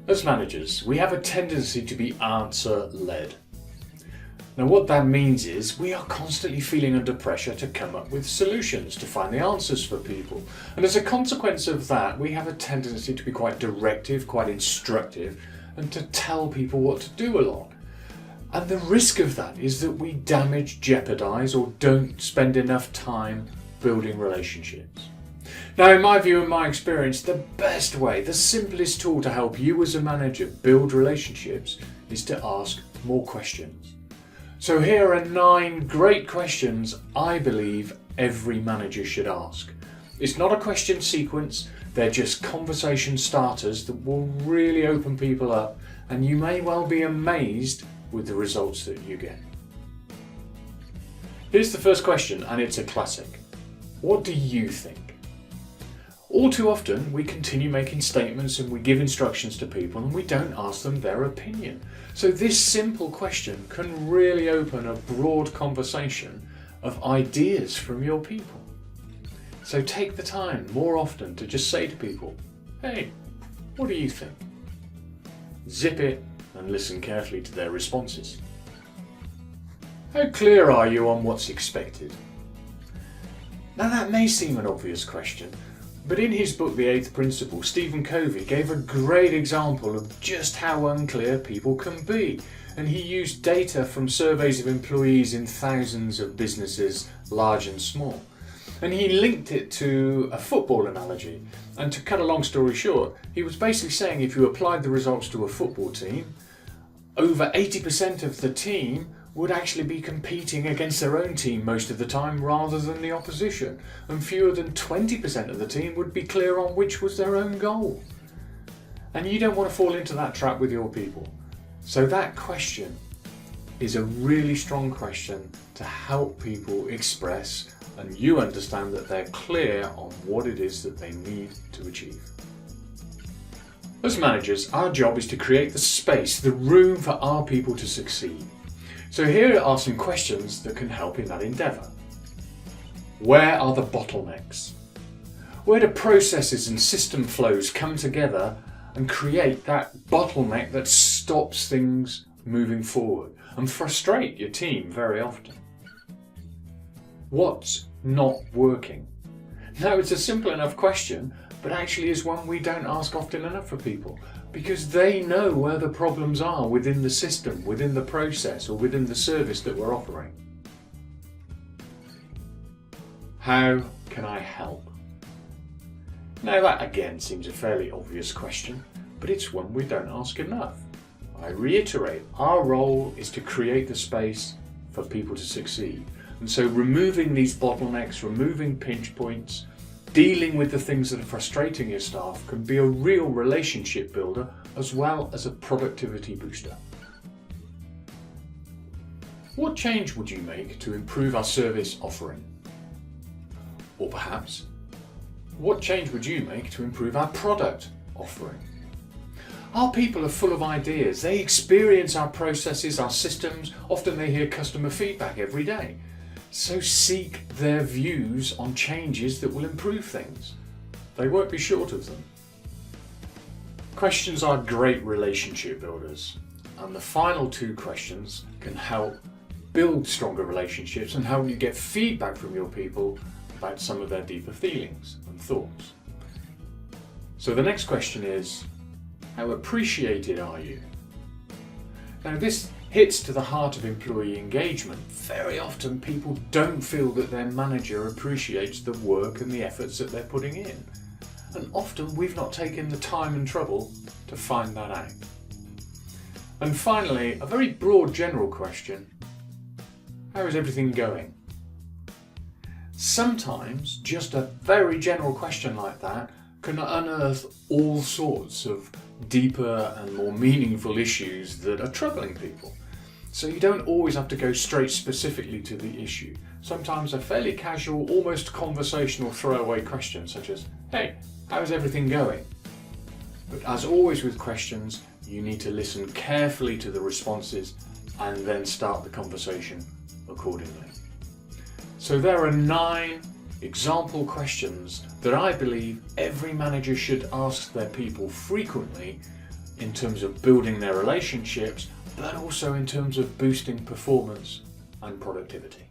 As managers, we have a tendency to be answer-led. Now what that means is we are constantly feeling under pressure to come up with solutions, to find the answers for people. And as a consequence of that, we have a tendency to be quite directive, quite instructive, and to tell people what to do a lot. And the risk of that is that we damage, jeopardise, or don't spend enough time building relationships. Now, in my view and my experience, the best way, the simplest tool to help you as a manager build relationships is to ask more questions. So here are 9 great questions I believe every manager should ask. It's not a question sequence, they're just conversation starters that will really open people up, and you may well be amazed with the results that you get. Here's the first question, and it's a classic. What do you think? All too often we continue making statements and we give instructions to people and we don't ask them their opinion. So this simple question can really open a broad conversation of ideas from your people. So take the time more often to just say to people, hey, what do you think? Zip it and listen carefully to their responses. How clear are you on what's expected? Now that may seem an obvious question, but in his book The Eighth Principle, Stephen Covey gave a great example of just how unclear people can be. And he used data from surveys of employees in thousands of businesses, large and small. And he linked it to a football analogy. And to cut a long story short, he was basically saying if you applied the results to a football team, over 80% of the team would actually be competing against their own team most of the time rather than the opposition, and fewer than 20% of the team would be clear on which was their own goal. And you don't want to fall into that trap with your people. So that question is a really strong question to help people express and you understand that they're clear on what it is that they need to achieve. As managers, our job is to create the space, the room for our people to succeed. So here are some questions that can help in that endeavour. Where are the bottlenecks? Where do processes and system flows come together and create that bottleneck that stops things moving forward and frustrate your team very often? What's not working? Now it's a simple enough question, but actually is one we don't ask often enough for people, because they know where the problems are within the system, within the process, or within the service that we're offering. How can I help? Now that again seems a fairly obvious question, but it's one we don't ask enough. I reiterate, our role is to create the space for people to succeed. And so removing these bottlenecks, removing pinch points, dealing with the things that are frustrating your staff can be a real relationship builder as well as a productivity booster. What change would you make to improve our service offering? Or perhaps, what change would you make to improve our product offering? Our people are full of ideas. They experience our processes, our systems. Often they hear customer feedback every day. So seek their views on changes that will improve things. They won't be short of them. Questions are great relationship builders, and the final 2 questions can help build stronger relationships and help you get feedback from your people about some of their deeper feelings and thoughts. So the next question is, how appreciated are you? Now this hits to the heart of employee engagement. Very often people don't feel that their manager appreciates the work and the efforts that they're putting in. And often we've not taken the time and trouble to find that out. And finally, a very broad general question, how is everything going? Sometimes just a very general question like that can unearth all sorts of deeper and more meaningful issues that are troubling people. So you don't always have to go straight specifically to the issue. Sometimes a fairly casual, almost conversational throwaway question such as, hey, how's everything going? But as always with questions, you need to listen carefully to the responses and then start the conversation accordingly. So there are 9 example questions that I believe every manager should ask their people frequently in terms of building their relationships, but also in terms of boosting performance and productivity.